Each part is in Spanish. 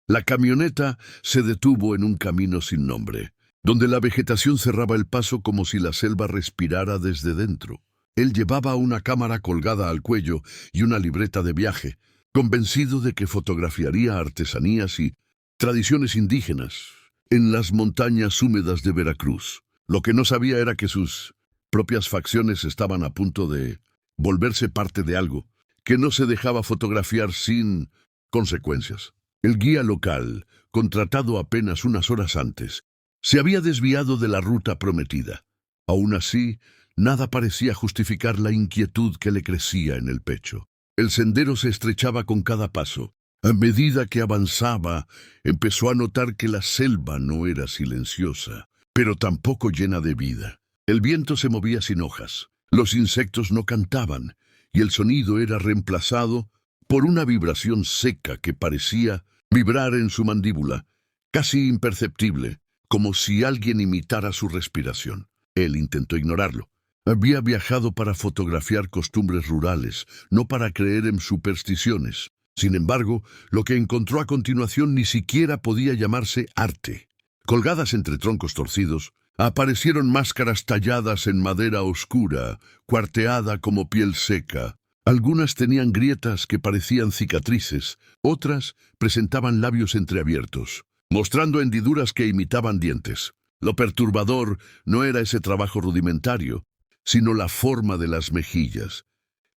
La camioneta se detuvo en un camino sin nombre, donde la vegetación cerraba el paso como si la selva respirara desde dentro. Él llevaba una cámara colgada al cuello y una libreta de viaje, convencido de que fotografiaría artesanías y tradiciones indígenas en las montañas húmedas de Veracruz. Lo que no sabía era que sus propias facciones estaban a punto de volverse parte de algo que no se dejaba fotografiar sin consecuencias. El guía local, contratado apenas unas horas antes, se había desviado de la ruta prometida. Aún así, nada parecía justificar la inquietud que le crecía en el pecho. El sendero se estrechaba con cada paso. A medida que avanzaba, empezó a notar que la selva no era silenciosa, pero tampoco llena de vida. El viento se movía sin hojas, los insectos no cantaban, y el sonido era reemplazado por una vibración seca que parecía vibrar en su mandíbula, casi imperceptible, como si alguien imitara su respiración. Él intentó ignorarlo. Había viajado para fotografiar costumbres rurales, no para creer en supersticiones. Sin embargo, lo que encontró a continuación ni siquiera podía llamarse arte. Colgadas entre troncos torcidos, aparecieron máscaras talladas en madera oscura, cuarteada como piel seca. Algunas tenían grietas que parecían cicatrices, otras presentaban labios entreabiertos, mostrando hendiduras que imitaban dientes. Lo perturbador no era ese trabajo rudimentario, sino la forma de las mejillas,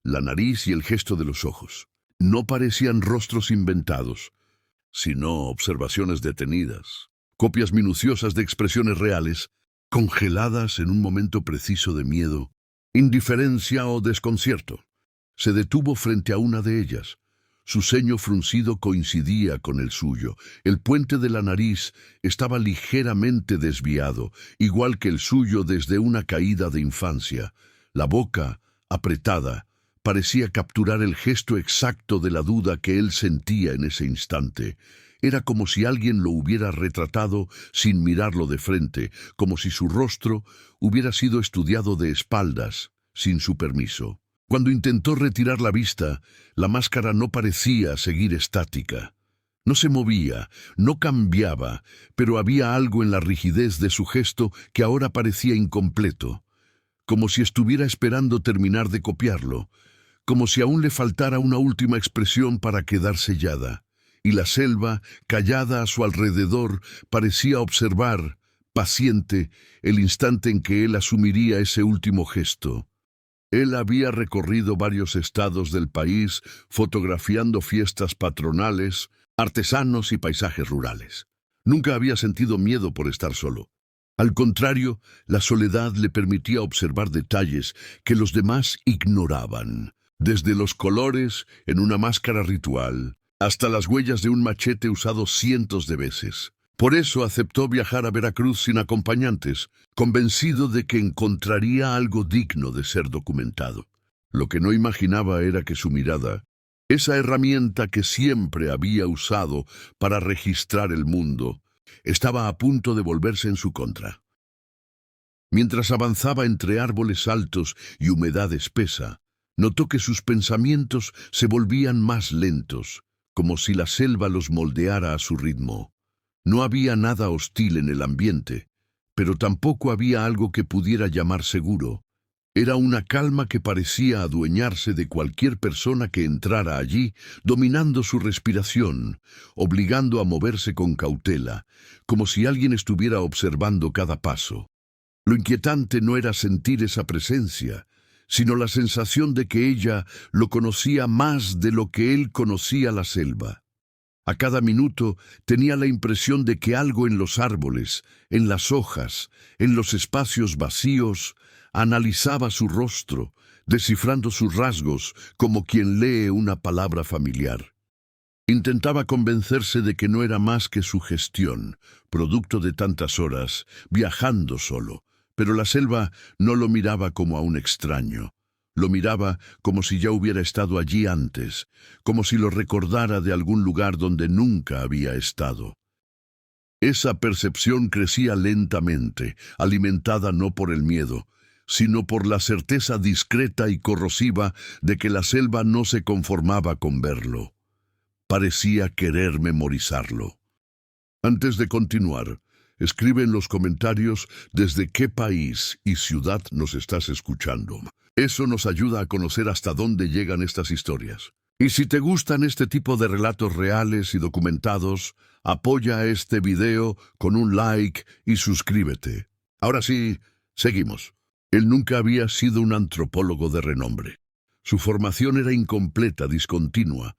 la nariz y el gesto de los ojos. No parecían rostros inventados, sino observaciones detenidas, copias minuciosas de expresiones reales, congeladas en un momento preciso de miedo, indiferencia o desconcierto. Se detuvo frente a una de ellas. Su ceño fruncido coincidía con el suyo. El puente de la nariz estaba ligeramente desviado, igual que el suyo desde una caída de infancia. La boca, apretada, parecía capturar el gesto exacto de la duda que él sentía en ese instante. Era como si alguien lo hubiera retratado sin mirarlo de frente, como si su rostro hubiera sido estudiado de espaldas, sin su permiso. Cuando intentó retirar la vista, la máscara no parecía seguir estática. No se movía, no cambiaba, pero había algo en la rigidez de su gesto que ahora parecía incompleto, como si estuviera esperando terminar de copiarlo, como si aún le faltara una última expresión para quedar sellada. Y la selva, callada a su alrededor, parecía observar, paciente, el instante en que él asumiría ese último gesto. Él había recorrido varios estados del país fotografiando fiestas patronales, artesanos y paisajes rurales. Nunca había sentido miedo por estar solo. Al contrario, la soledad le permitía observar detalles que los demás ignoraban, desde los colores en una máscara ritual hasta las huellas de un machete usado cientos de veces. Por eso aceptó viajar a Veracruz sin acompañantes, convencido de que encontraría algo digno de ser documentado. Lo que no imaginaba era que su mirada, esa herramienta que siempre había usado para registrar el mundo, estaba a punto de volverse en su contra. Mientras avanzaba entre árboles altos y humedad espesa, notó que sus pensamientos se volvían más lentos, como si la selva los moldeara a su ritmo. No había nada hostil en el ambiente, pero tampoco había algo que pudiera llamar seguro. Era una calma que parecía adueñarse de cualquier persona que entrara allí, dominando su respiración, obligando a moverse con cautela, como si alguien estuviera observando cada paso. Lo inquietante no era sentir esa presencia, sino la sensación de que ella lo conocía más de lo que él conocía la selva. A cada minuto tenía la impresión de que algo en los árboles, en las hojas, en los espacios vacíos, analizaba su rostro, descifrando sus rasgos como quien lee una palabra familiar. Intentaba convencerse de que no era más que su gestión, producto de tantas horas, viajando solo, pero la selva no lo miraba como a un extraño. Lo miraba como si ya hubiera estado allí antes, como si lo recordara de algún lugar donde nunca había estado. Esa percepción crecía lentamente, alimentada no por el miedo, sino por la certeza discreta y corrosiva de que la selva no se conformaba con verlo. parecía querer memorizarlo. Antes de continuar, escribe en los comentarios desde qué país y ciudad nos estás escuchando. Eso nos ayuda a conocer hasta dónde llegan estas historias. Y si te gustan este tipo de relatos reales y documentados, apoya este video con un like y suscríbete. Ahora sí, seguimos. Él nunca había sido un antropólogo de renombre. Su formación era incompleta, discontinua,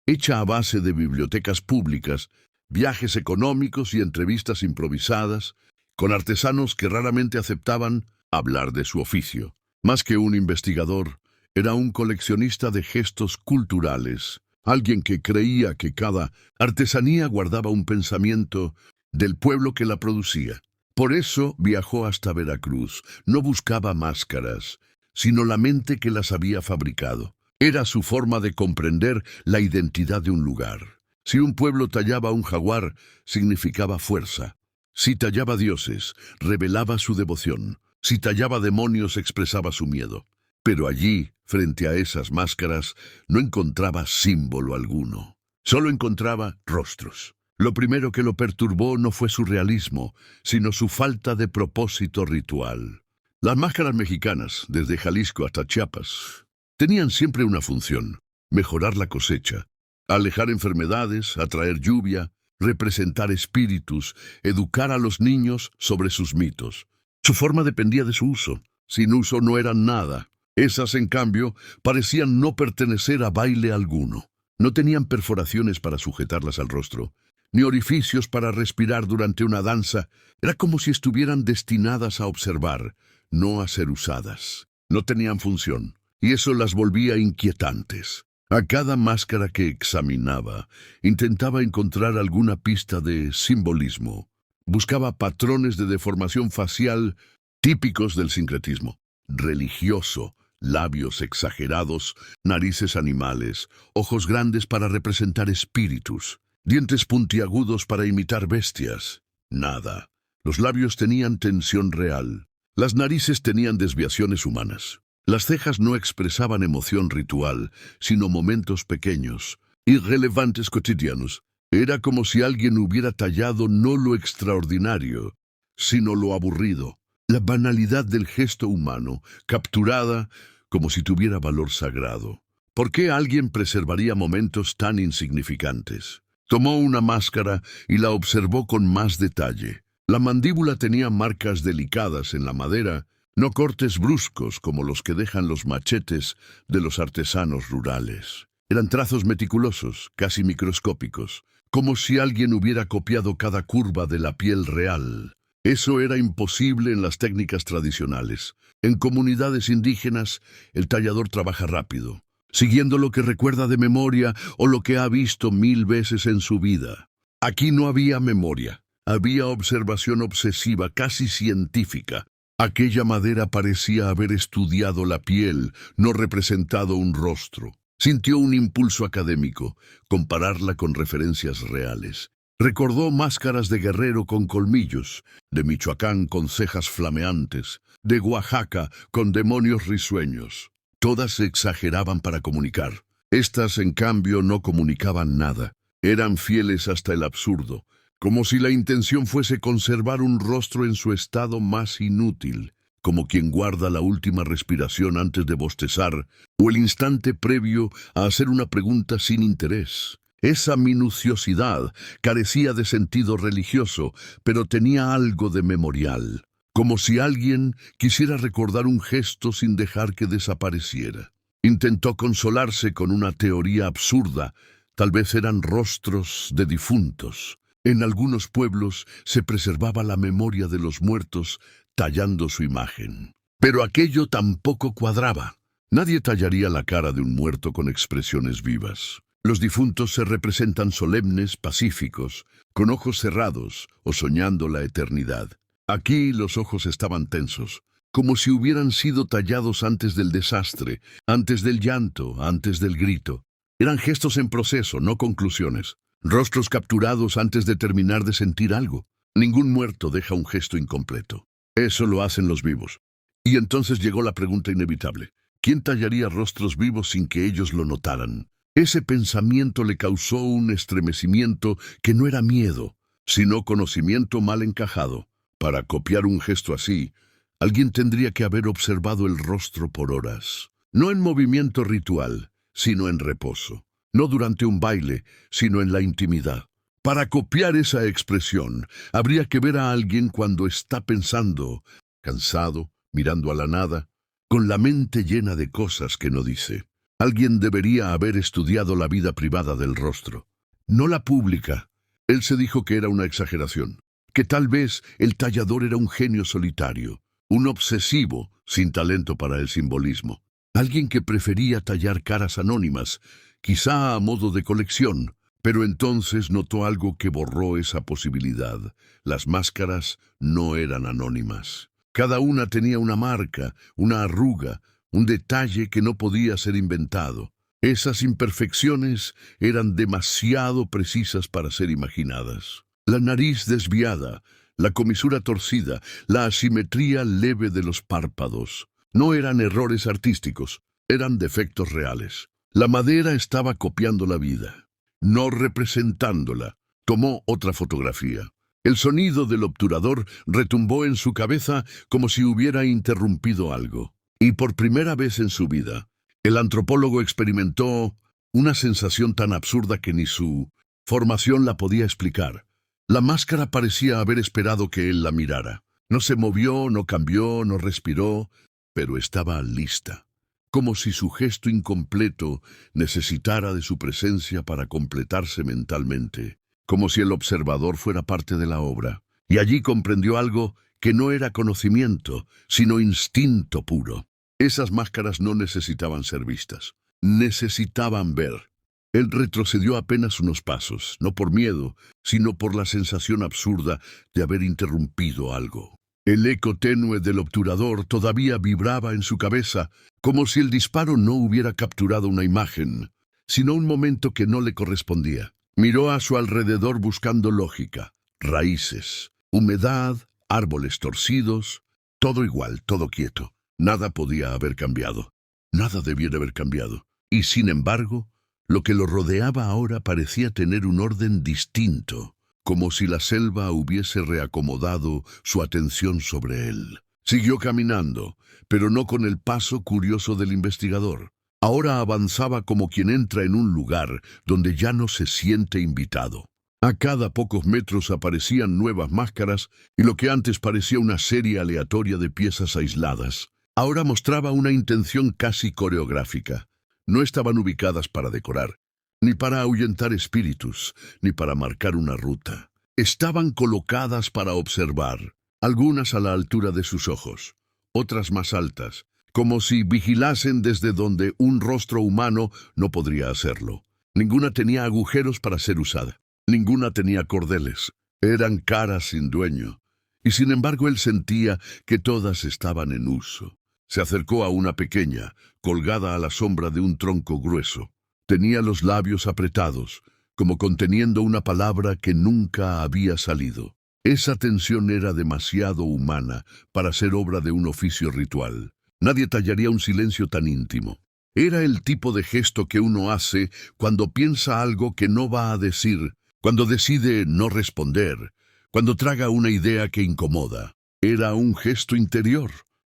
hecha a base de bibliotecas públicas, viajes económicos y entrevistas improvisadas, con artesanos que raramente aceptaban hablar de su oficio. Más que un investigador, era un coleccionista de gestos culturales, alguien que creía que cada artesanía guardaba un pensamiento del pueblo que la producía. Por eso viajó hasta Veracruz. No buscaba máscaras, sino la mente que las había fabricado. Era su forma de comprender la identidad de un lugar. Si un pueblo tallaba un jaguar, significaba fuerza. Si tallaba dioses, revelaba su devoción. Si tallaba demonios, expresaba su miedo. Pero allí, frente a esas máscaras, no encontraba símbolo alguno. Solo encontraba rostros. Lo primero que lo perturbó no fue su realismo, sino su falta de propósito ritual. Las máscaras mexicanas, desde Jalisco hasta Chiapas, tenían siempre una función: mejorar la cosecha, alejar enfermedades, atraer lluvia, representar espíritus, educar a los niños sobre sus mitos. Su forma dependía de su uso. Sin uso no eran nada. Esas, en cambio, parecían no pertenecer a baile alguno. No tenían perforaciones para sujetarlas al rostro, ni orificios para respirar durante una danza. Era como si estuvieran destinadas a observar, no a ser usadas. No tenían función, y eso las volvía inquietantes. A cada máscara que examinaba, intentaba encontrar alguna pista de simbolismo. Buscaba patrones de deformación facial típicos del sincretismo religioso: labios exagerados, narices animales, ojos grandes para representar espíritus, dientes puntiagudos para imitar bestias. Nada. Los labios tenían tensión real. Las narices tenían desviaciones humanas. Las cejas no expresaban emoción ritual, sino momentos pequeños, irrelevantes cotidianos. Era como si alguien hubiera tallado no lo extraordinario, sino lo aburrido. La banalidad del gesto humano, capturada como si tuviera valor sagrado. ¿Por qué alguien preservaría momentos tan insignificantes? Tomó una máscara y la observó con más detalle. La mandíbula tenía marcas delicadas en la madera, no cortes bruscos como los que dejan los machetes de los artesanos rurales. Eran trazos meticulosos, casi microscópicos, como si alguien hubiera copiado cada curva de la piel real. Eso era imposible en las técnicas tradicionales. En comunidades indígenas, el tallador trabaja rápido, siguiendo lo que recuerda de memoria o lo que ha visto 1000 veces en su vida. Aquí no había memoria, había observación obsesiva, casi científica. Aquella madera parecía haber estudiado la piel, no representado un rostro. Sintió un impulso académico, compararla con referencias reales. Recordó máscaras de Guerrero con colmillos, de Michoacán con cejas flameantes, de Oaxaca con demonios risueños. Todas se exageraban para comunicar. Estas, en cambio, no comunicaban nada. Eran fieles hasta el absurdo, como si la intención fuese conservar un rostro en su estado más inútil, como quien guarda la última respiración antes de bostezar, o el instante previo a hacer una pregunta sin interés. Esa minuciosidad carecía de sentido religioso, pero tenía algo de memorial, como si alguien quisiera recordar un gesto sin dejar que desapareciera. Intentó consolarse con una teoría absurda. Tal vez eran rostros de difuntos. En algunos pueblos se preservaba la memoria de los muertos tallando su imagen. Pero aquello tampoco cuadraba. Nadie tallaría la cara de un muerto con expresiones vivas. Los difuntos se representan solemnes, pacíficos, con ojos cerrados o soñando la eternidad. Aquí los ojos estaban tensos, como si hubieran sido tallados antes del desastre, antes del llanto, antes del grito. Eran gestos en proceso, no conclusiones. Rostros capturados antes de terminar de sentir algo. Ningún muerto deja un gesto incompleto. Eso lo hacen los vivos. Y entonces llegó la pregunta inevitable. ¿Quién tallaría rostros vivos sin que ellos lo notaran? Ese pensamiento le causó un estremecimiento que no era miedo, sino conocimiento mal encajado. Para copiar un gesto así, alguien tendría que haber observado el rostro por horas. No en movimiento ritual, sino en reposo. No durante un baile, sino en la intimidad. Para copiar esa expresión, habría que ver a alguien cuando está pensando, cansado, mirando a la nada, con la mente llena de cosas que no dice. Alguien debería haber estudiado la vida privada del rostro, no la pública. Él se dijo que era una exageración, que tal vez el tallador era un genio solitario, un obsesivo sin talento para el simbolismo. Alguien que prefería tallar caras anónimas, quizá a modo de colección, pero entonces notó algo que borró esa posibilidad. Las máscaras no eran anónimas. Cada una tenía una marca, una arruga, un detalle que no podía ser inventado. Esas imperfecciones eran demasiado precisas para ser imaginadas. La nariz desviada, la comisura torcida, la asimetría leve de los párpados. No eran errores artísticos, eran defectos reales. La madera estaba copiando la vida, no representándola. Tomó otra fotografía. El sonido del obturador retumbó en su cabeza como si hubiera interrumpido algo. Y por primera vez en su vida, el antropólogo experimentó una sensación tan absurda que ni su formación la podía explicar. La máscara parecía haber esperado que él la mirara. No se movió, no cambió, no respiró, pero estaba lista, como si su gesto incompleto necesitara de su presencia para completarse mentalmente, como si el observador fuera parte de la obra. Y allí comprendió algo que no era conocimiento, sino instinto puro. Esas máscaras no necesitaban ser vistas, necesitaban ver. Él retrocedió apenas unos pasos, no por miedo, sino por la sensación absurda de haber interrumpido algo. El eco tenue del obturador todavía vibraba en su cabeza, como si el disparo no hubiera capturado una imagen, sino un momento que no le correspondía. Miró a su alrededor buscando lógica, raíces, humedad, árboles torcidos, todo igual, todo quieto. Nada podía haber cambiado, nada debiera haber cambiado. Y sin embargo, lo que lo rodeaba ahora parecía tener un orden distinto, como si la selva hubiese reacomodado su atención sobre él. Siguió caminando, pero no con el paso curioso del investigador. Ahora avanzaba como quien entra en un lugar donde ya no se siente invitado. A cada pocos metros aparecían nuevas máscaras y lo que antes parecía una serie aleatoria de piezas aisladas, ahora mostraba una intención casi coreográfica. No estaban ubicadas para decorar, ni para ahuyentar espíritus, ni para marcar una ruta. Estaban colocadas para observar, algunas a la altura de sus ojos, otras más altas, como si vigilasen desde donde un rostro humano no podría hacerlo. Ninguna tenía agujeros para ser usada, ninguna tenía cordeles. Eran caras sin dueño, y sin embargo él sentía que todas estaban en uso. Se acercó a una pequeña, colgada a la sombra de un tronco grueso. Tenía los labios apretados, como conteniendo una palabra que nunca había salido. Esa tensión era demasiado humana para ser obra de un oficio ritual. Nadie tallaría un silencio tan íntimo. Era el tipo de gesto que uno hace cuando piensa algo que no va a decir, cuando decide no responder, cuando traga una idea que incomoda. Era un gesto interior.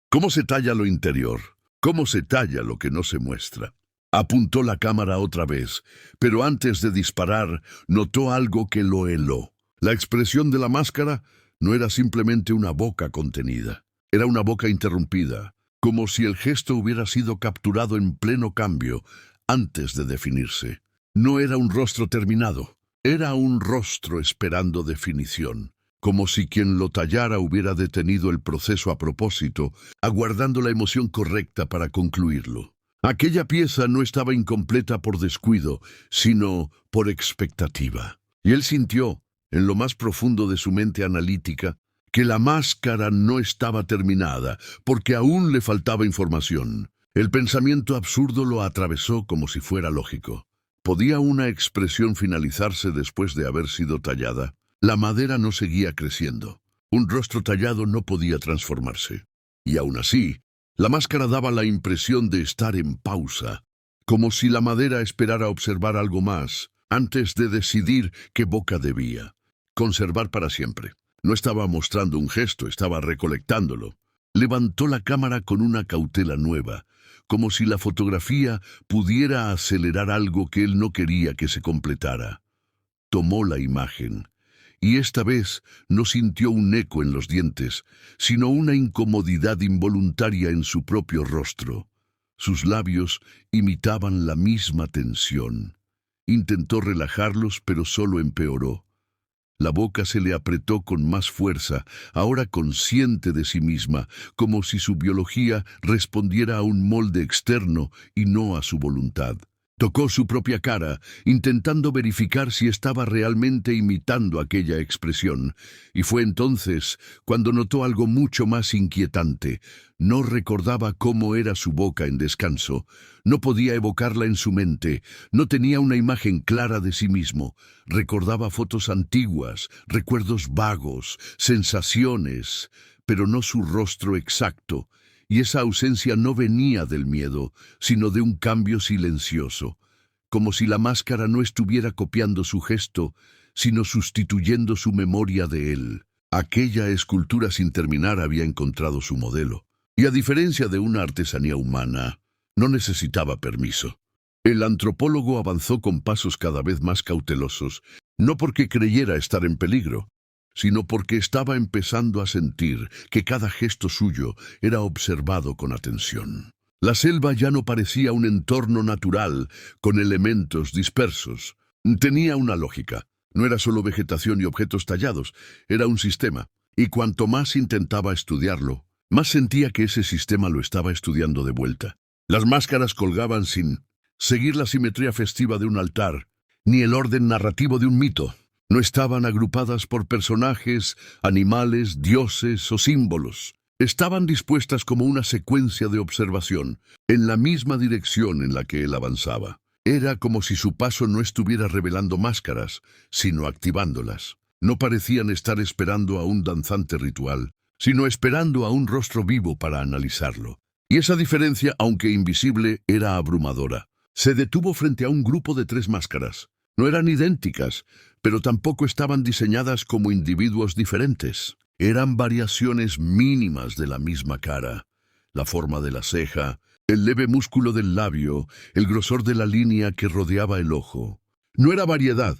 ¿Cómo se talla lo interior? ¿Cómo se talla lo que no se muestra? Apuntó la cámara otra vez, pero antes de disparar, notó algo que lo heló. La expresión de la máscara no era simplemente una boca contenida. Era una boca interrumpida, como si el gesto hubiera sido capturado en pleno cambio, antes de definirse. No era un rostro terminado, era un rostro esperando definición. Como si quien lo tallara hubiera detenido el proceso a propósito, aguardando la emoción correcta para concluirlo. Aquella pieza no estaba incompleta por descuido, sino por expectativa. Y él sintió, en lo más profundo de su mente analítica, que la máscara no estaba terminada, porque aún le faltaba información. El pensamiento absurdo lo atravesó como si fuera lógico. ¿Podía una expresión finalizarse después de haber sido tallada? La madera no seguía creciendo. Un rostro tallado no podía transformarse. Y aún así, la máscara daba la impresión de estar en pausa, como si la madera esperara observar algo más antes de decidir qué boca debía conservar para siempre. No estaba mostrando un gesto, estaba recolectándolo. Levantó la cámara con una cautela nueva, como si la fotografía pudiera acelerar algo que él no quería que se completara. Tomó la imagen, y esta vez no sintió un eco en los dientes, sino una incomodidad involuntaria en su propio rostro. Sus labios imitaban la misma tensión. Intentó relajarlos, pero solo empeoró. La boca se le apretó con más fuerza, ahora consciente de sí misma, como si su biología respondiera a un molde externo y no a su voluntad. Tocó su propia cara, intentando verificar si estaba realmente imitando aquella expresión, y fue entonces cuando notó algo mucho más inquietante. No recordaba cómo era su boca en descanso, no podía evocarla en su mente, no tenía una imagen clara de sí mismo. Recordaba fotos antiguas, recuerdos vagos, sensaciones, pero no su rostro exacto. Y esa ausencia no venía del miedo, sino de un cambio silencioso, como si la máscara no estuviera copiando su gesto, sino sustituyendo su memoria de él. Aquella escultura sin terminar había encontrado su modelo, y a diferencia de una artesanía humana, no necesitaba permiso. El antropólogo avanzó con pasos cada vez más cautelosos, no porque creyera estar en peligro, sino porque estaba empezando a sentir que cada gesto suyo era observado con atención. La selva ya no parecía un entorno natural con elementos dispersos. Tenía una lógica. No era solo vegetación y objetos tallados, era un sistema. Y cuanto más intentaba estudiarlo, más sentía que ese sistema lo estaba estudiando de vuelta. Las máscaras colgaban sin seguir la simetría festiva de un altar, ni el orden narrativo de un mito. No estaban agrupadas por personajes, animales, dioses o símbolos. Estaban dispuestas como una secuencia de observación, en la misma dirección en la que él avanzaba. Era como si su paso no estuviera revelando máscaras, sino activándolas. No parecían estar esperando a un danzante ritual, sino esperando a un rostro vivo para analizarlo. Y esa diferencia, aunque invisible, era abrumadora. Se detuvo frente a un grupo de 3 máscaras. No eran idénticas, pero tampoco estaban diseñadas como individuos diferentes. Eran variaciones mínimas de la misma cara. La forma de la ceja, el leve músculo del labio, el grosor de la línea que rodeaba el ojo. No era variedad,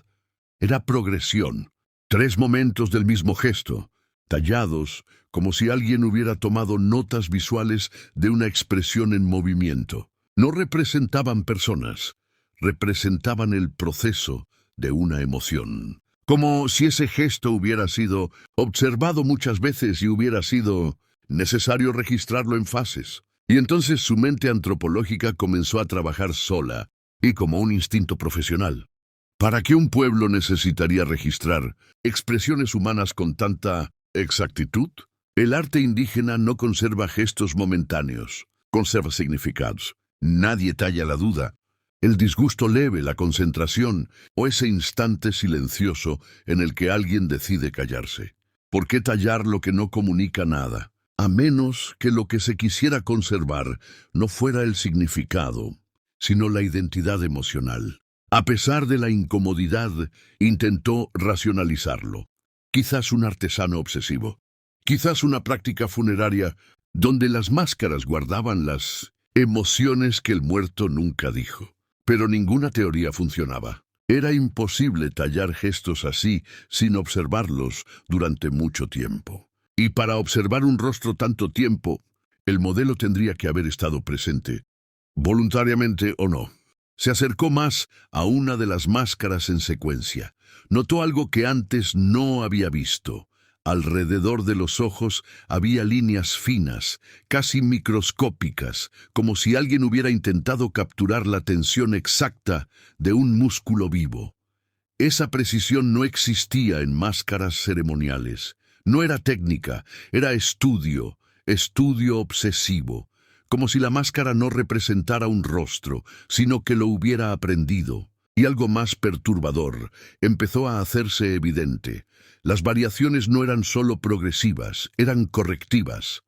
era progresión. 3 momentos del mismo gesto, tallados como si alguien hubiera tomado notas visuales de una expresión en movimiento. No representaban personas, representaban el proceso de una emoción. Como si ese gesto hubiera sido observado muchas veces y hubiera sido necesario registrarlo en fases. Y entonces su mente antropológica comenzó a trabajar sola y como un instinto profesional. ¿Para qué un pueblo necesitaría registrar expresiones humanas con tanta exactitud? El arte indígena no conserva gestos momentáneos, conserva significados. Nadie talla la duda, el disgusto leve, la concentración o ese instante silencioso en el que alguien decide callarse. ¿Por qué tallar lo que no comunica nada? A menos que lo que se quisiera conservar no fuera el significado, sino la identidad emocional. A pesar de la incomodidad, intentó racionalizarlo. Quizás un artesano obsesivo, quizás una práctica funeraria donde las máscaras guardaban las emociones que el muerto nunca dijo. Pero ninguna teoría funcionaba. Era imposible tallar gestos así sin observarlos durante mucho tiempo. Y para observar un rostro tanto tiempo, el modelo tendría que haber estado presente, voluntariamente o no. Se acercó más a una de las máscaras en secuencia. Notó algo que antes no había visto. Alrededor de los ojos había líneas finas, casi microscópicas, como si alguien hubiera intentado capturar la tensión exacta de un músculo vivo. Esa precisión no existía en máscaras ceremoniales. No era técnica, era estudio obsesivo, como si la máscara no representara un rostro, sino que lo hubiera aprendido. Y algo más perturbador empezó a hacerse evidente. Las variaciones no eran solo progresivas, eran correctivas.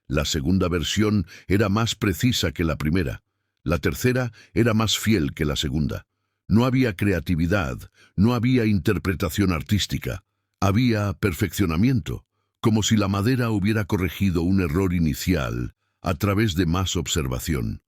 La segunda versión era más precisa que la primera. La tercera era más fiel que la segunda. No había creatividad, no había interpretación artística. Había perfeccionamiento, como si la madera hubiera corregido un error inicial a través de más observación.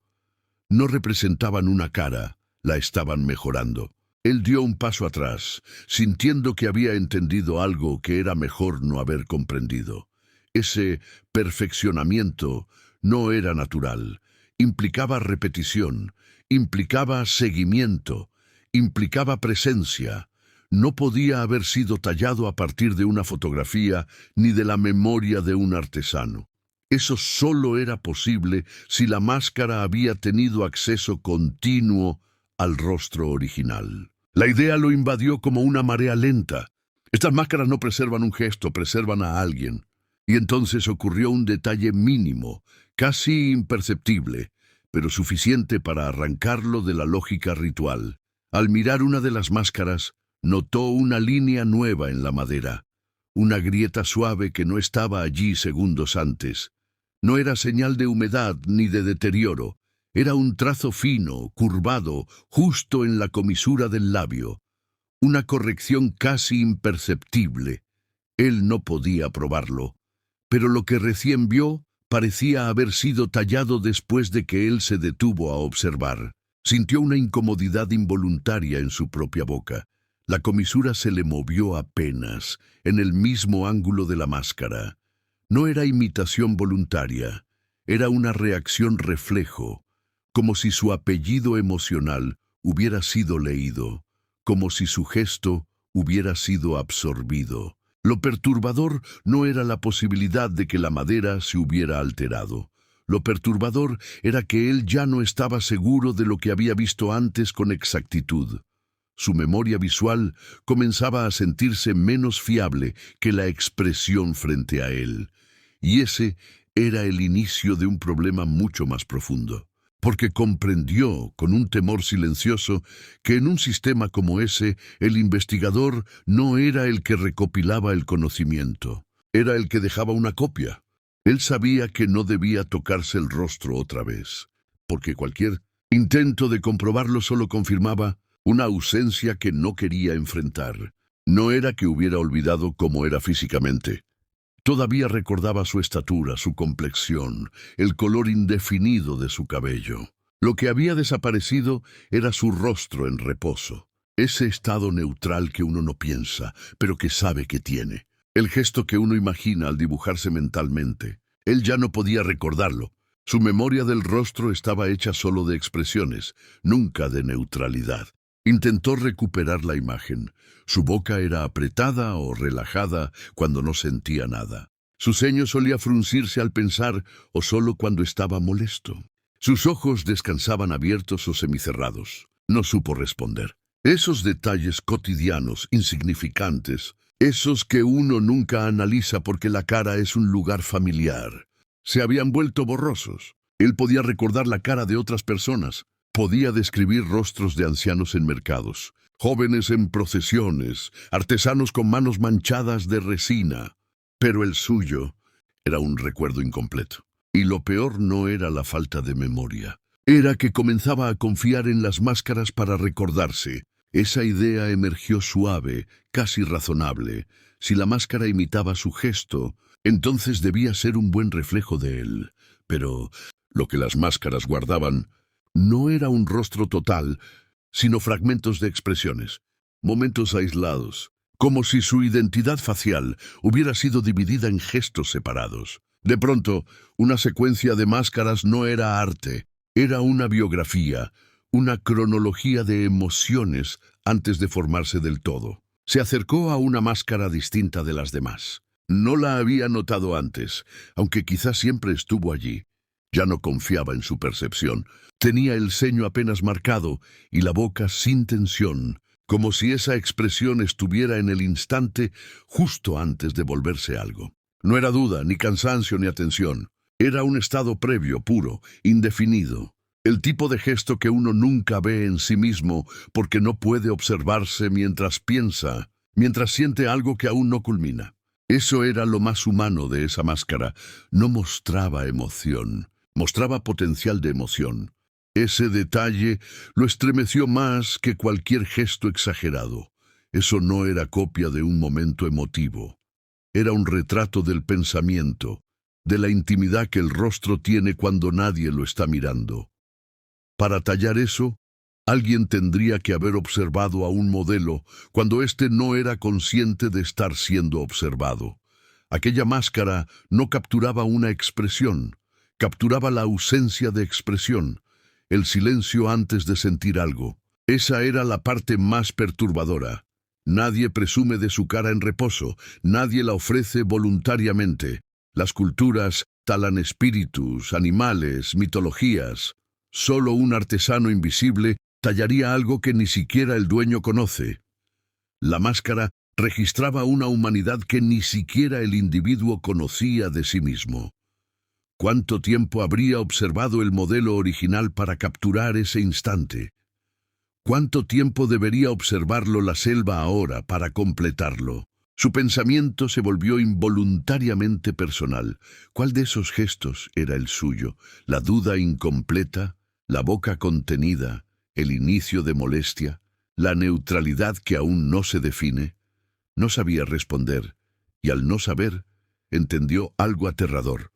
No representaban una cara, la estaban mejorando. Él dio un paso atrás, sintiendo que había entendido algo que era mejor no haber comprendido. Ese perfeccionamiento no era natural, implicaba repetición, implicaba seguimiento, implicaba presencia. No podía haber sido tallado a partir de una fotografía ni de la memoria de un artesano. Eso solo era posible si la máscara había tenido acceso continuo al rostro original. La idea lo invadió como una marea lenta. Estas máscaras no preservan un gesto, preservan a alguien. Y entonces ocurrió un detalle mínimo, casi imperceptible, pero suficiente para arrancarlo de la lógica ritual. Al mirar una de las máscaras, notó una línea nueva en la madera, una grieta suave que no estaba allí segundos antes. No era señal de humedad ni de deterioro, era un trazo fino, curvado, justo en la comisura del labio, una corrección casi imperceptible. Él no podía probarlo, pero lo que recién vio parecía haber sido tallado después de que él se detuvo a observar. Sintió una incomodidad involuntaria en su propia boca. La comisura se le movió apenas, en el mismo ángulo de la máscara. No era imitación voluntaria, era una reacción reflejo, como si su apellido emocional hubiera sido leído, como si su gesto hubiera sido absorbido. Lo perturbador no era la posibilidad de que la madera se hubiera alterado. Lo perturbador era que él ya no estaba seguro de lo que había visto antes con exactitud. Su memoria visual comenzaba a sentirse menos fiable que la expresión frente a él. Y ese era el inicio de un problema mucho más profundo, porque comprendió, con un temor silencioso, que en un sistema como ese, el investigador no era el que recopilaba el conocimiento, era el que dejaba una copia. Él sabía que no debía tocarse el rostro otra vez, porque cualquier intento de comprobarlo solo confirmaba una ausencia que no quería enfrentar. No era que hubiera olvidado cómo era físicamente. Todavía recordaba su estatura, su complexión, el color indefinido de su cabello. Lo que había desaparecido era su rostro en reposo, ese estado neutral que uno no piensa, pero que sabe que tiene. El gesto que uno imagina al dibujarse mentalmente. Él ya no podía recordarlo. Su memoria del rostro estaba hecha solo de expresiones, nunca de neutralidad. Intentó recuperar la imagen. Su boca era apretada o relajada cuando no sentía nada. Su ceño solía fruncirse al pensar o solo cuando estaba molesto. Sus ojos descansaban abiertos o semicerrados. No supo responder. Esos detalles cotidianos, insignificantes, esos que uno nunca analiza porque la cara es un lugar familiar, se habían vuelto borrosos. Él podía recordar la cara de otras personas. Podía describir rostros de ancianos en mercados, jóvenes en procesiones, artesanos con manos manchadas de resina. Pero el suyo era un recuerdo incompleto. Y lo peor no era la falta de memoria. Era que comenzaba a confiar en las máscaras para recordarse. Esa idea emergió suave, casi razonable. Si la máscara imitaba su gesto, entonces debía ser un buen reflejo de él. Pero lo que las máscaras guardaban no era un rostro total, sino fragmentos de expresiones, momentos aislados, como si su identidad facial hubiera sido dividida en gestos separados. De pronto, una secuencia de máscaras no era arte, era una biografía, una cronología de emociones antes de formarse del todo. Se acercó a una máscara distinta de las demás. No la había notado antes, aunque quizás siempre estuvo allí. Ya no confiaba en su percepción. Tenía el ceño apenas marcado y la boca sin tensión, como si esa expresión estuviera en el instante justo antes de volverse algo. No era duda, ni cansancio, ni atención. Era un estado previo, puro, indefinido. El tipo de gesto que uno nunca ve en sí mismo porque no puede observarse mientras piensa, mientras siente algo que aún no culmina. Eso era lo más humano de esa máscara. No mostraba emoción. Mostraba potencial de emoción. Ese detalle lo estremeció más que cualquier gesto exagerado. Eso no era copia de un momento emotivo. Era un retrato del pensamiento, de la intimidad que el rostro tiene cuando nadie lo está mirando. Para tallar eso, alguien tendría que haber observado a un modelo cuando éste no era consciente de estar siendo observado. Aquella máscara no capturaba una expresión, capturaba la ausencia de expresión, el silencio antes de sentir algo. Esa era la parte más perturbadora. Nadie presume de su cara en reposo, nadie la ofrece voluntariamente. Las culturas talan espíritus, animales, mitologías. Solo un artesano invisible tallaría algo que ni siquiera el dueño conoce. La máscara registraba una humanidad que ni siquiera el individuo conocía de sí mismo. ¿Cuánto tiempo habría observado el modelo original para capturar ese instante? ¿Cuánto tiempo debería observarlo la selva ahora para completarlo? Su pensamiento se volvió involuntariamente personal. ¿Cuál de esos gestos era el suyo? ¿La duda incompleta? ¿La boca contenida? ¿El inicio de molestia? ¿La neutralidad que aún no se define? No sabía responder, y al no saber, entendió algo aterrador.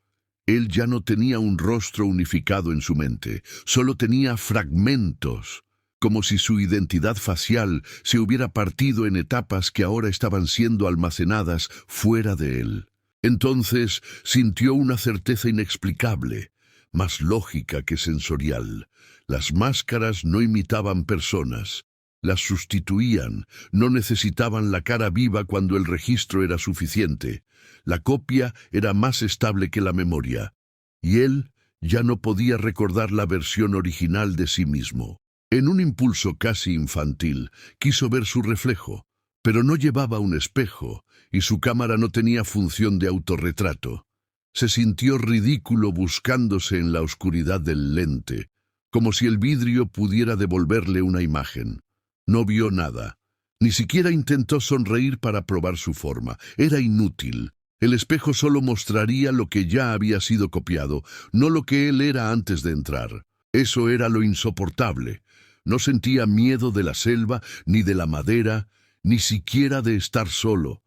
Él ya no tenía un rostro unificado en su mente, solo tenía fragmentos, como si su identidad facial se hubiera partido en etapas que ahora estaban siendo almacenadas fuera de él. Entonces sintió una certeza inexplicable, más lógica que sensorial. Las máscaras no imitaban personas, las sustituían, no necesitaban la cara viva cuando el registro era suficiente. La copia era más estable que la memoria, y él ya no podía recordar la versión original de sí mismo. En un impulso casi infantil, quiso ver su reflejo, pero no llevaba un espejo, y su cámara no tenía función de autorretrato. Se sintió ridículo buscándose en la oscuridad del lente, como si el vidrio pudiera devolverle una imagen. No vio nada. Ni siquiera intentó sonreír para probar su forma. Era inútil. El espejo solo mostraría lo que ya había sido copiado, no lo que él era antes de entrar. Eso era lo insoportable. No sentía miedo de la selva, ni de la madera, ni siquiera de estar solo.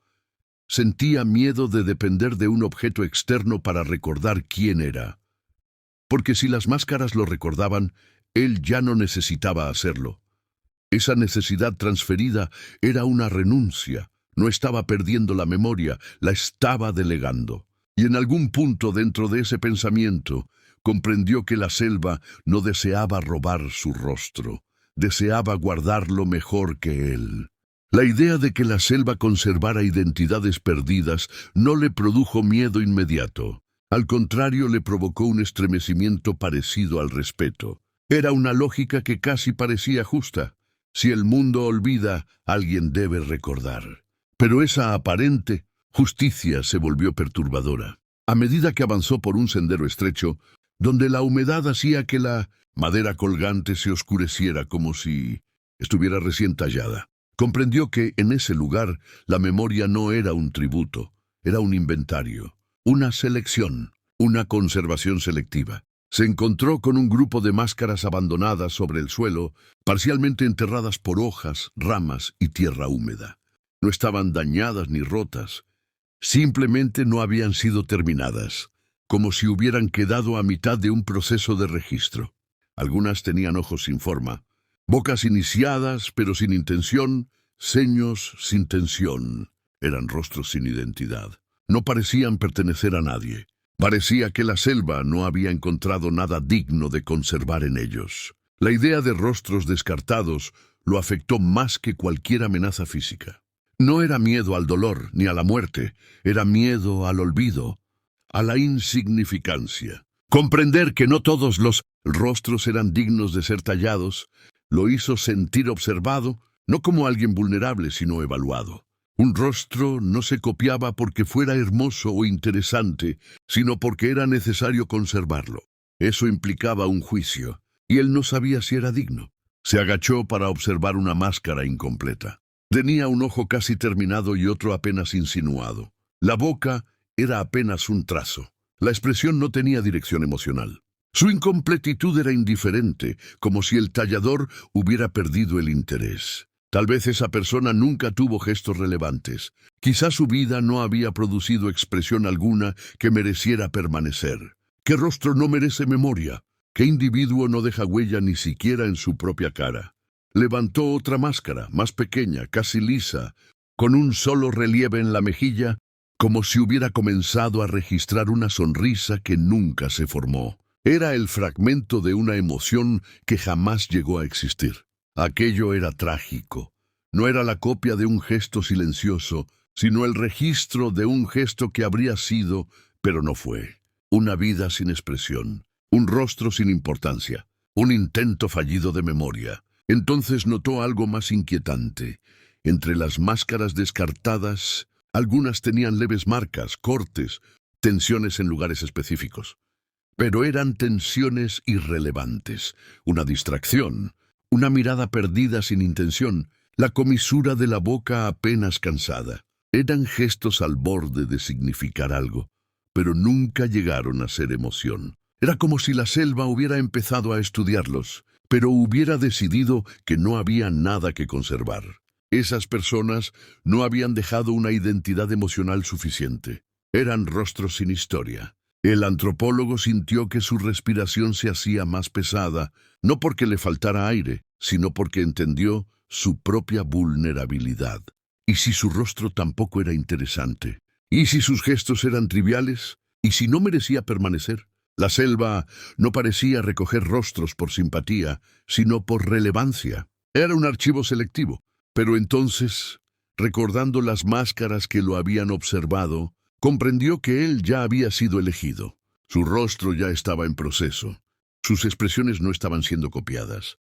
Sentía miedo de depender de un objeto externo para recordar quién era. Porque si las máscaras lo recordaban, él ya no necesitaba hacerlo. Esa necesidad transferida era una renuncia. No estaba perdiendo la memoria, la estaba delegando. Y en algún punto dentro de ese pensamiento, comprendió que la selva no deseaba robar su rostro, deseaba guardarlo mejor que él. La idea de que la selva conservara identidades perdidas no le produjo miedo inmediato. Al contrario, le provocó un estremecimiento parecido al respeto. Era una lógica que casi parecía justa. Si el mundo olvida, alguien debe recordar. Pero esa aparente justicia se volvió perturbadora. A medida que avanzó por un sendero estrecho, donde la humedad hacía que la madera colgante se oscureciera como si estuviera recién tallada, comprendió que en ese lugar la memoria no era un tributo, era un inventario, una selección, una conservación selectiva. Se encontró con un grupo de máscaras abandonadas sobre el suelo, parcialmente enterradas por hojas, ramas y tierra húmeda. No estaban dañadas ni rotas, simplemente no habían sido terminadas, como si hubieran quedado a mitad de un proceso de registro. Algunas tenían ojos sin forma, bocas iniciadas pero sin intención, ceños sin tensión. Eran rostros sin identidad. No parecían pertenecer a nadie. Parecía que la selva no había encontrado nada digno de conservar en ellos. La idea de rostros descartados lo afectó más que cualquier amenaza física. No era miedo al dolor ni a la muerte, era miedo al olvido, a la insignificancia. Comprender que no todos los rostros eran dignos de ser tallados, lo hizo sentir observado, no como alguien vulnerable, sino evaluado. Un rostro no se copiaba porque fuera hermoso o interesante, sino porque era necesario conservarlo. Eso implicaba un juicio, y él no sabía si era digno. Se agachó para observar una máscara incompleta. Tenía un ojo casi terminado y otro apenas insinuado. La boca era apenas un trazo. La expresión no tenía dirección emocional. Su incompletitud era indiferente, como si el tallador hubiera perdido el interés. Tal vez esa persona nunca tuvo gestos relevantes. Quizás su vida no había producido expresión alguna que mereciera permanecer. ¿Qué rostro no merece memoria? ¿Qué individuo no deja huella ni siquiera en su propia cara? Levantó otra máscara, más pequeña, casi lisa, con un solo relieve en la mejilla, como si hubiera comenzado a registrar una sonrisa que nunca se formó. Era el fragmento de una emoción que jamás llegó a existir. Aquello era trágico. No era la copia de un gesto silencioso, sino el registro de un gesto que habría sido, pero no fue. Una vida sin expresión, un rostro sin importancia, un intento fallido de memoria. Entonces notó algo más inquietante. Entre las máscaras descartadas, algunas tenían leves marcas, cortes, tensiones en lugares específicos. Pero eran tensiones irrelevantes, una distracción, una mirada perdida sin intención, la comisura de la boca apenas cansada. Eran gestos al borde de significar algo, pero nunca llegaron a ser emoción. Era como si la selva hubiera empezado a estudiarlos, pero hubiera decidido que no había nada que conservar. Esas personas no habían dejado una identidad emocional suficiente. Eran rostros sin historia. El antropólogo sintió que su respiración se hacía más pesada, no porque le faltara aire, sino porque entendió su propia vulnerabilidad. ¿Y si su rostro tampoco era interesante? ¿Y si sus gestos eran triviales? ¿Y si no merecía permanecer? La selva no parecía recoger rostros por simpatía, sino por relevancia. Era un archivo selectivo. Pero entonces, recordando las máscaras que lo habían observado, comprendió que él ya había sido elegido. Su rostro ya estaba en proceso. Sus expresiones no estaban siendo copiadas.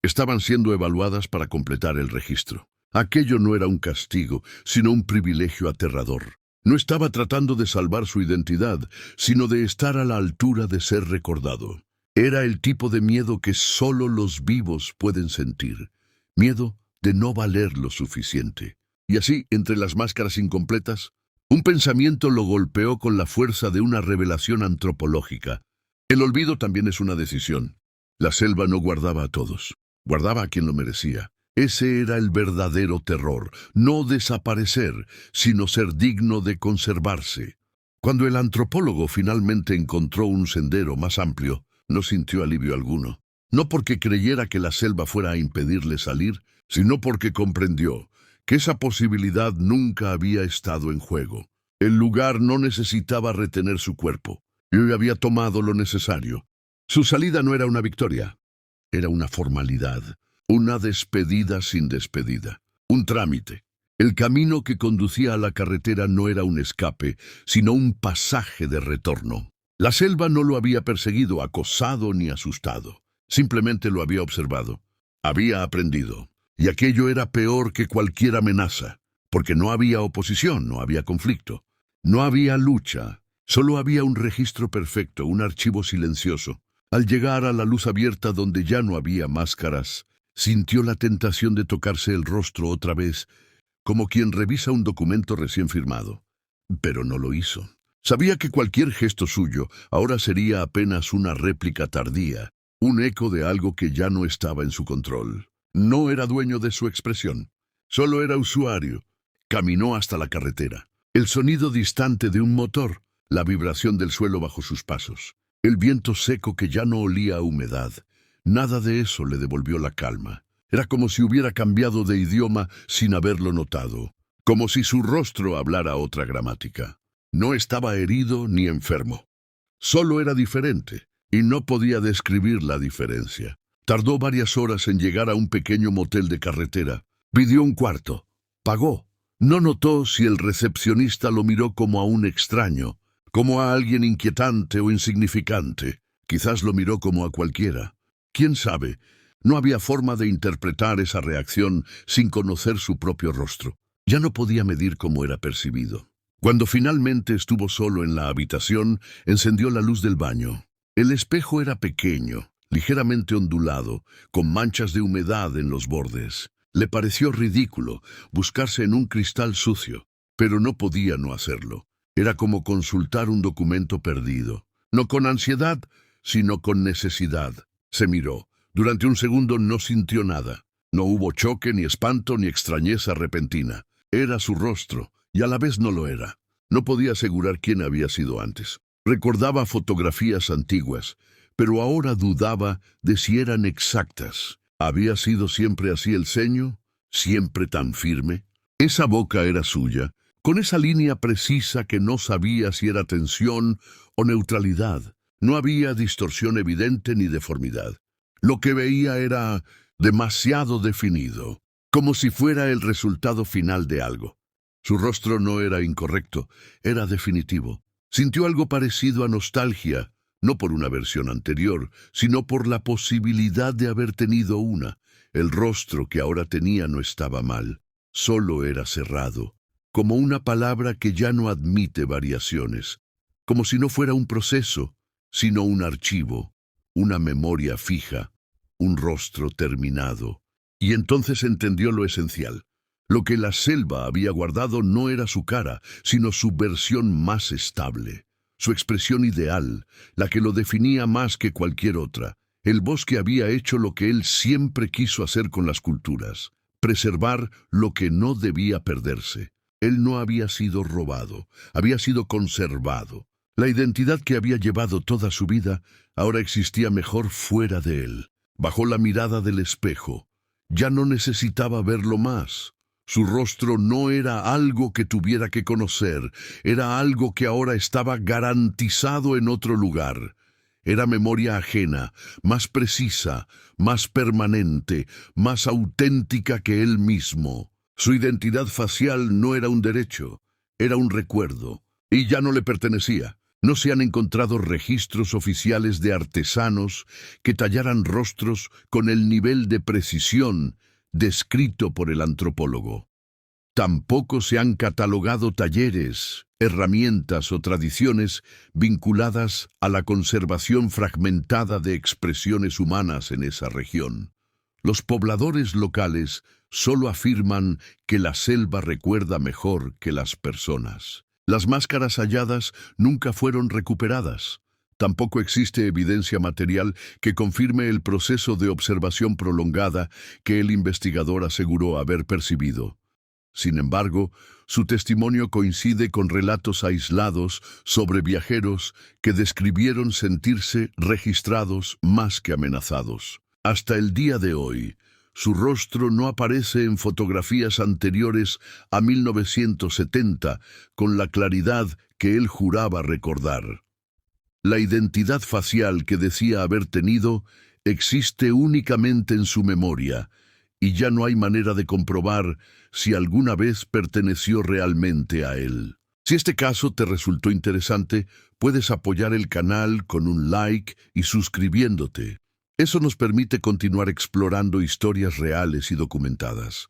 Estaban siendo evaluadas para completar el registro. Aquello no era un castigo, sino un privilegio aterrador. No estaba tratando de salvar su identidad, sino de estar a la altura de ser recordado. Era el tipo de miedo que solo los vivos pueden sentir. Miedo de no valer lo suficiente. Y así, entre las máscaras incompletas, un pensamiento lo golpeó con la fuerza de una revelación antropológica. El olvido también es una decisión. La selva no guardaba a todos, guardaba a quien lo merecía. Ese era el verdadero terror, no desaparecer, sino ser digno de conservarse. Cuando el antropólogo finalmente encontró un sendero más amplio, no sintió alivio alguno. No porque creyera que la selva fuera a impedirle salir, sino porque comprendió que esa posibilidad nunca había estado en juego. El lugar no necesitaba retener su cuerpo. Y había tomado lo necesario. Su salida no era una victoria, era una formalidad, una despedida sin despedida, un trámite. El camino que conducía a la carretera no era un escape, sino un pasaje de retorno. La selva no lo había perseguido, acosado ni asustado. Simplemente lo había observado. Había aprendido. Y aquello era peor que cualquier amenaza, porque no había oposición, no había conflicto, no había lucha, solo había un registro perfecto, un archivo silencioso. Al llegar a la luz abierta donde ya no había máscaras, sintió la tentación de tocarse el rostro otra vez, como quien revisa un documento recién firmado. Pero no lo hizo. Sabía que cualquier gesto suyo ahora sería apenas una réplica tardía, un eco de algo que ya no estaba en su control. No era dueño de su expresión, solo era usuario. Caminó hasta la carretera. El sonido distante de un motor, la vibración del suelo bajo sus pasos, el viento seco que ya no olía a humedad. Nada de eso le devolvió la calma. Era como si hubiera cambiado de idioma sin haberlo notado, como si su rostro hablara otra gramática. No estaba herido ni enfermo. Solo era diferente, y no podía describir la diferencia. Tardó varias horas en llegar a un pequeño motel de carretera. Pidió un cuarto. Pagó. No notó si el recepcionista lo miró como a un extraño, como a alguien inquietante o insignificante. Quizás lo miró como a cualquiera. ¿Quién sabe? No había forma de interpretar esa reacción sin conocer su propio rostro. Ya no podía medir cómo era percibido. Cuando finalmente estuvo solo en la habitación, encendió la luz del baño. El espejo era pequeño, ligeramente ondulado, con manchas de humedad en los bordes. Le pareció ridículo buscarse en un cristal sucio, pero no podía no hacerlo. Era como consultar un documento perdido. No con ansiedad, sino con necesidad. Se miró. Durante un segundo no sintió nada. No hubo choque, ni espanto, ni extrañeza repentina. Era su rostro, y a la vez no lo era. No podía asegurar quién había sido antes. Recordaba fotografías antiguas, pero ahora dudaba de si eran exactas. ¿Había sido siempre así el ceño? ¿Siempre tan firme? Esa boca era suya, con esa línea precisa que no sabía si era tensión o neutralidad. No había distorsión evidente ni deformidad. Lo que veía era demasiado definido, como si fuera el resultado final de algo. Su rostro no era incorrecto, era definitivo. Sintió algo parecido a nostalgia, no por una versión anterior, sino por la posibilidad de haber tenido una. El rostro que ahora tenía no estaba mal, solo era cerrado, como una palabra que ya no admite variaciones, como si no fuera un proceso, sino un archivo, una memoria fija, un rostro terminado. Y entonces entendió lo esencial. Lo que la selva había guardado no era su cara, sino su versión más estable, su expresión ideal, la que lo definía más que cualquier otra. El bosque había hecho lo que él siempre quiso hacer con las culturas, preservar lo que no debía perderse. Él no había sido robado, había sido conservado. La identidad que había llevado toda su vida ahora existía mejor fuera de él. Bajo la mirada del espejo, ya no necesitaba verlo más. Su rostro no era algo que tuviera que conocer, era algo que ahora estaba garantizado en otro lugar. Era memoria ajena, más precisa, más permanente, más auténtica que él mismo. Su identidad facial no era un derecho, era un recuerdo, y ya no le pertenecía. No se han encontrado registros oficiales de artesanos que tallaran rostros con el nivel de precisión descrito por el antropólogo. Tampoco se han catalogado talleres, herramientas o tradiciones vinculadas a la conservación fragmentada de expresiones humanas en esa región. Los pobladores locales solo afirman que la selva recuerda mejor que las personas. Las máscaras halladas nunca fueron recuperadas. Tampoco existe evidencia material que confirme el proceso de observación prolongada que el investigador aseguró haber percibido. Sin embargo, su testimonio coincide con relatos aislados sobre viajeros que describieron sentirse registrados más que amenazados. Hasta el día de hoy, su rostro no aparece en fotografías anteriores a 1970 con la claridad que él juraba recordar. La identidad facial que decía haber tenido existe únicamente en su memoria, y ya no hay manera de comprobar si alguna vez perteneció realmente a él. Si este caso te resultó interesante, puedes apoyar el canal con un like y suscribiéndote. Eso nos permite continuar explorando historias reales y documentadas.